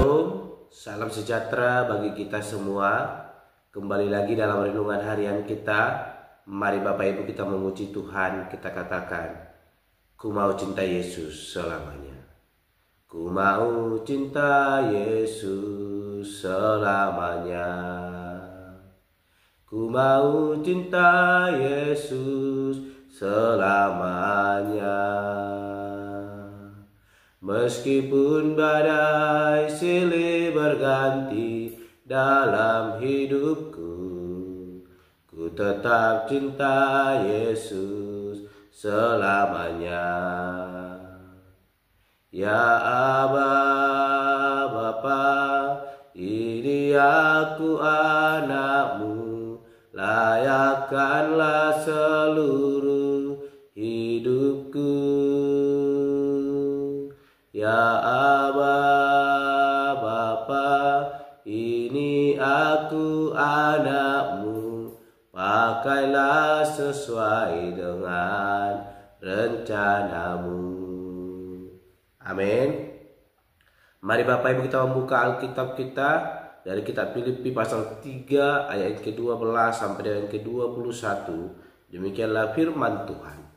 Shalom, salam sejahtera bagi kita semua. Kembali lagi dalam renungan harian kita. Mari Bapak Ibu kita memuji Tuhan. Kita katakan, ku mau cinta Yesus selamanya. Ku mau cinta Yesus selamanya. Ku mau cinta Yesus selamanya. Meskipun badai silih berganti dalam hidupku, ku tetap cinta Yesus selamanya. Ya Aba, Bapa, ini aku anakmu, layakkanlah seluruh hidupku. Ya Aba, Bapa, ini aku anakmu, pakailah sesuai dengan rencanamu. Amin. Mari Bapak Ibu kita membuka Alkitab kita dari kitab Filipi pasal 3 ayat ke-12 sampai dengan ke-21. Demikianlah firman Tuhan.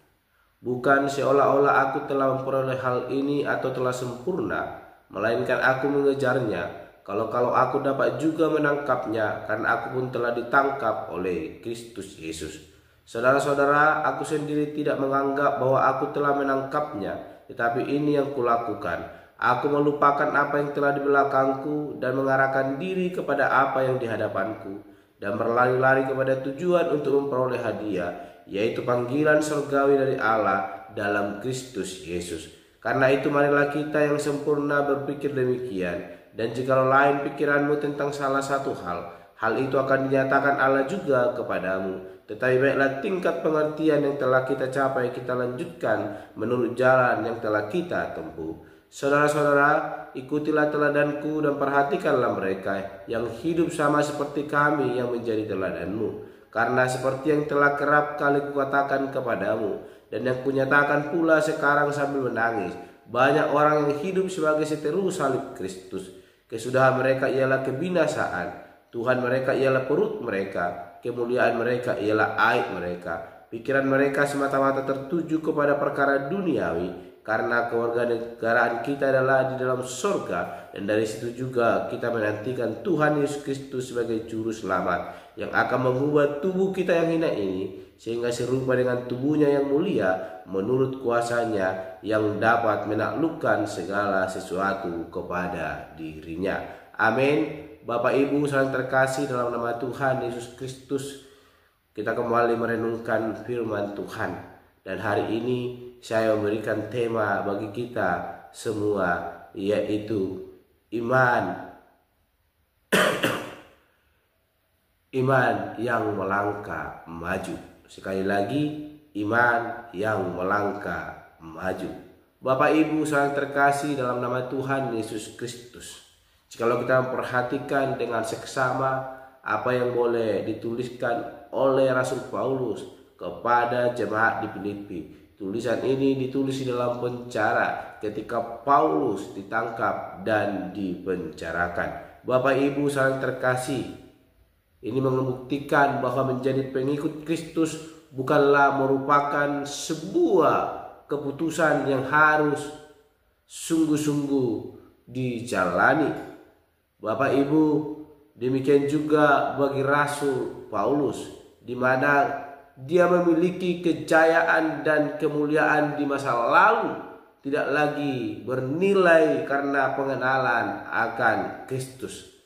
Bukan seolah-olah aku telah memperoleh hal ini atau telah sempurna, melainkan aku mengejarnya. Kalau aku dapat juga menangkapnya, karena aku pun telah ditangkap oleh Kristus Yesus. Saudara-saudara, aku sendiri tidak menganggap bahwa aku telah menangkapnya, tetapi ini yang kulakukan. Aku melupakan apa yang telah di belakangku dan mengarahkan diri kepada apa yang di hadapanku, dan berlari-lari kepada tujuan untuk memperoleh hadiah, yaitu panggilan surgawi dari Allah dalam Kristus Yesus. Karena itu marilah kita yang sempurna berpikir demikian, dan jikalau lain pikiranmu tentang salah satu hal itu akan dinyatakan Allah juga kepadamu. Tetapi baiklah tingkat pengertian yang telah kita capai kita lanjutkan menurut jalan yang telah kita tempuh. Saudara-saudara, ikutilah teladanku dan perhatikanlah mereka yang hidup sama seperti kami yang menjadi teladanmu. Karena seperti yang telah kerap kali kukatakan kepadamu, dan yang kunyatakan pula sekarang sambil menangis, banyak orang yang hidup sebagai seteru salib Kristus. Kesudahan mereka ialah kebinasaan, Tuhan mereka ialah perut mereka, kemuliaan mereka ialah aib mereka. Pikiran mereka semata-mata tertuju kepada perkara duniawi, karena kewarganegaraan kita adalah di dalam surga, dan dari situ juga kita menantikan Tuhan Yesus Kristus sebagai juru selamat yang akan mengubah tubuh kita yang hina ini sehingga serupa dengan tubuhnya yang mulia menurut kuasanya yang dapat menaklukkan segala sesuatu kepada dirinya. Amin. Bapak Ibu saling terkasih dalam nama Tuhan Yesus Kristus, kita kembali merenungkan firman Tuhan, dan hari ini saya memberikan tema bagi kita semua, yaitu iman iman yang melangkah maju. Sekali lagi, iman yang melangkah maju. Bapak Ibu saling terkasih dalam nama Tuhan Yesus Kristus, jikalau kita memperhatikan dengan seksama apa yang boleh dituliskan oleh Rasul Paulus kepada jemaat di Filipi. Tulisan ini ditulis di dalam penjara ketika Paulus ditangkap dan dipenjarakan. Bapak Ibu saling terkasih, ini membuktikan bahwa menjadi pengikut Kristus bukanlah merupakan sebuah keputusan yang harus sungguh-sungguh dijalani. Bapak Ibu, demikian juga bagi Rasul Paulus, di mana dia memiliki kejayaan dan kemuliaan di masa lalu, tidak lagi bernilai karena pengenalan akan Kristus.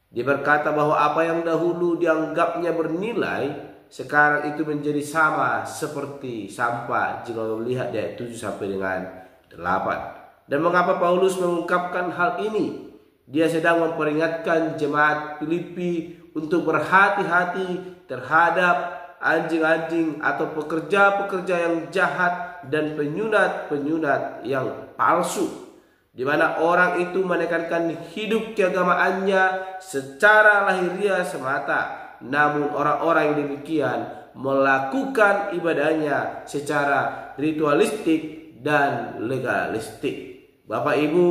Dia berkata bahwa apa yang dahulu dianggapnya bernilai, sekarang itu menjadi sama seperti sampah jika melihat di ayat 7 sampai dengan 8. Dan mengapa Paulus mengungkapkan hal ini? Dia sedang memperingatkan jemaat Filipi untuk berhati-hati terhadap anjing-anjing atau pekerja-pekerja yang jahat dan penyunat-penyunat yang palsu, di mana orang itu menekankan hidup keagamaannya secara lahiriah semata, namun orang-orang yang demikian melakukan ibadahnya secara ritualistik dan legalistik. Bapak Ibu,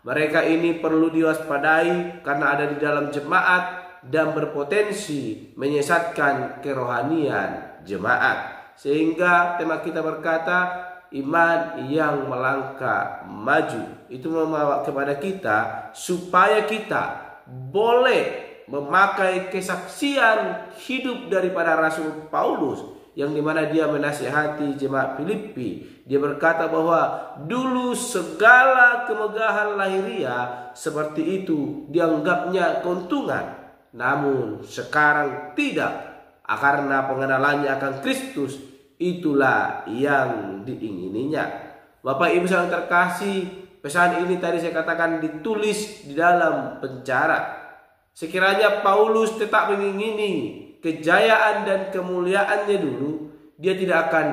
Mereka ini perlu diwaspadai karena ada di dalam jemaat dan berpotensi menyesatkan kerohanian jemaat. Sehingga tema kita berkata iman yang melangkah maju. Itu membawa kepada kita supaya kita boleh memakai kesaksian hidup daripada Rasul Paulus, yang dimana dia menasihati jemaat Filipi. Dia berkata bahwa dulu segala kemegahan lahiria seperti itu dianggapnya keuntungan, namun sekarang tidak, karena pengenalannya akan Kristus itulah yang diingininya. Bapak Ibu yang terkasih, pesan ini tadi saya katakan ditulis di dalam penjara. Sekiranya Paulus tetap mengingini kejayaan dan kemuliaannya dulu, dia tidak akan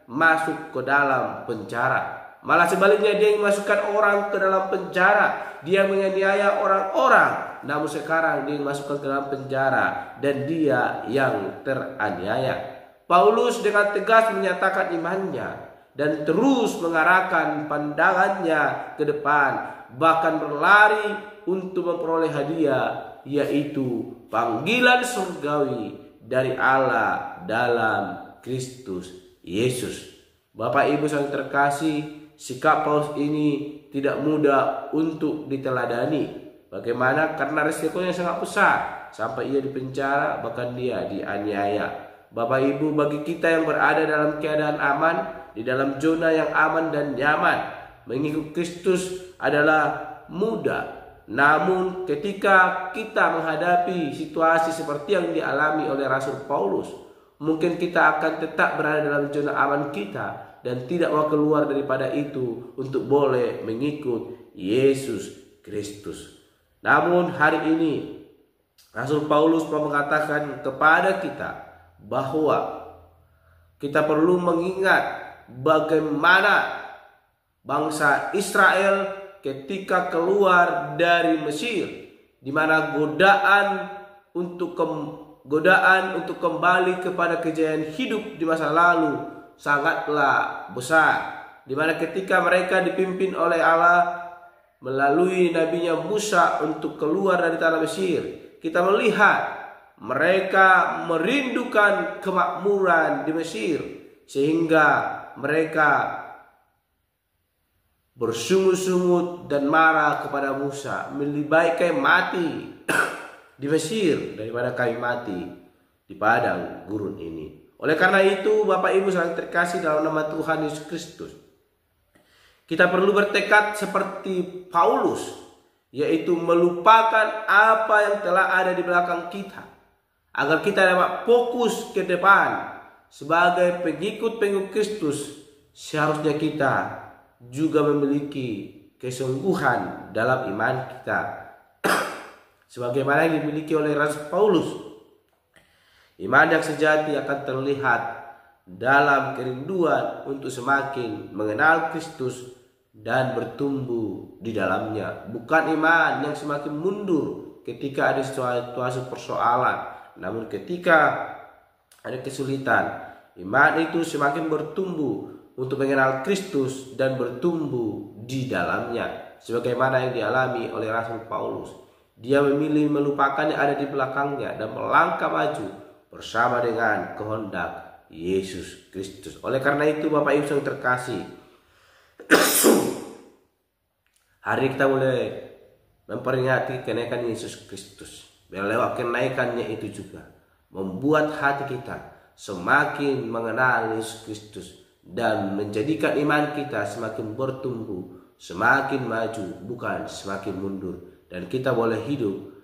masuk ke dalam penjara. Malah sebaliknya, dia memasukkan orang ke dalam penjara. Dia menganiaya orang-orang, namun sekarang dia dimasukkan ke dalam penjara dan dia yang teraniaya. Paulus dengan tegas menyatakan imannya dan terus mengarahkan pandangannya ke depan, bahkan berlari untuk memperoleh hadiah, yaitu panggilan surgawi dari Allah dalam Kristus Yesus. Bapak Ibu yang terkasih, sikap Paulus ini tidak mudah untuk diteladani. Bagaimana? Karena risikonya sangat besar, sampai ia dipenjara, bahkan dia dianiaya. Bapak Ibu, bagi kita yang berada dalam keadaan aman, di dalam zona yang aman dan nyaman, mengikut Kristus adalah mudah. Namun ketika kita menghadapi situasi seperti yang dialami oleh Rasul Paulus, mungkin kita akan tetap berada dalam zona aman kita dan tidak mau keluar daripada itu untuk boleh mengikut Yesus Kristus. Namun hari ini Rasul Paulus mau mengatakan kepada kita bahwa kita perlu mengingat bagaimana bangsa Israel ketika keluar dari Mesir, di mana godaan untuk kembali kepada kejayaan hidup di masa lalu sangatlah besar, di mana ketika mereka dipimpin oleh Allah melalui nabinya Musa untuk keluar dari tanah Mesir, kita melihat mereka merindukan kemakmuran di Mesir, sehingga mereka bersungut-sungut dan marah kepada Musa, lebih baik kami mati di Mesir daripada kami mati di padang gurun ini. Oleh karena itu, Bapak Ibu yang terkasih dalam nama Tuhan Yesus Kristus, kita perlu bertekad seperti Paulus, yaitu melupakan apa yang telah ada di belakang kita, agar kita dapat fokus ke depan. Sebagai pengikut-pengikut Kristus, seharusnya kita juga memiliki kesungguhan dalam iman kita sebagaimana yang dimiliki oleh Rasul Paulus. Iman yang sejati akan terlihat dalam kerinduan untuk semakin mengenal Kristus dan bertumbuh di dalamnya, bukan iman yang semakin mundur ketika ada situasi persoalan, namun ketika ada kesulitan, iman itu semakin bertumbuh untuk mengenal Kristus dan bertumbuh di dalamnya, sebagaimana yang dialami oleh Rasul Paulus. Dia memilih melupakan yang ada di belakangnya dan melangkah maju bersama dengan kehendak Yesus Kristus. Oleh karena itu, Bapak Ibu yang terkasih, hari kita mulai memperingati kenaikan Yesus Kristus. Lewat kenaikannya itu juga membuat hati kita semakin mengenal Yesus Kristus dan menjadikan iman kita semakin bertumbuh, semakin maju, bukan semakin mundur. Dan kita boleh hidup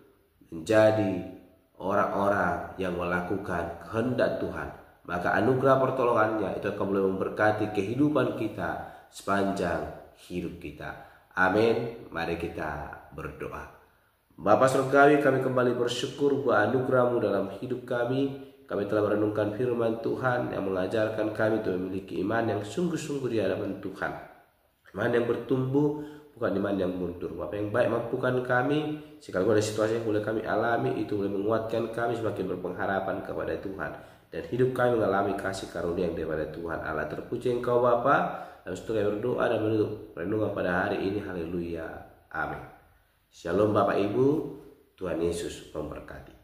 menjadi orang-orang yang melakukan kehendak Tuhan. Maka anugerah pertolongannya itu akan boleh memberkati kehidupan kita sepanjang hidup kita. Amin. Mari kita berdoa. Bapa Surgawi, kami kembali bersyukur buat anugerah-Mu dalam hidup kami. Kami telah merenungkan firman Tuhan yang mengajarkan kami untuk memiliki iman yang sungguh-sungguh di hadapan Tuhan. Iman yang bertumbuh, bukan iman yang mundur. Bapak yang baik, mampukan kami, sekalipun ada situasi yang boleh kami alami, itu boleh menguatkan kami semakin berpengharapan kepada Tuhan. Dan hidup kami mengalami kasih karunia yang daripada Tuhan Allah. Terpuji Engkau Bapa, dan setelah berdoa dan menutup renungan pada hari ini. Haleluya. Amin. Shalom Bapak Ibu, Tuhan Yesus memberkati.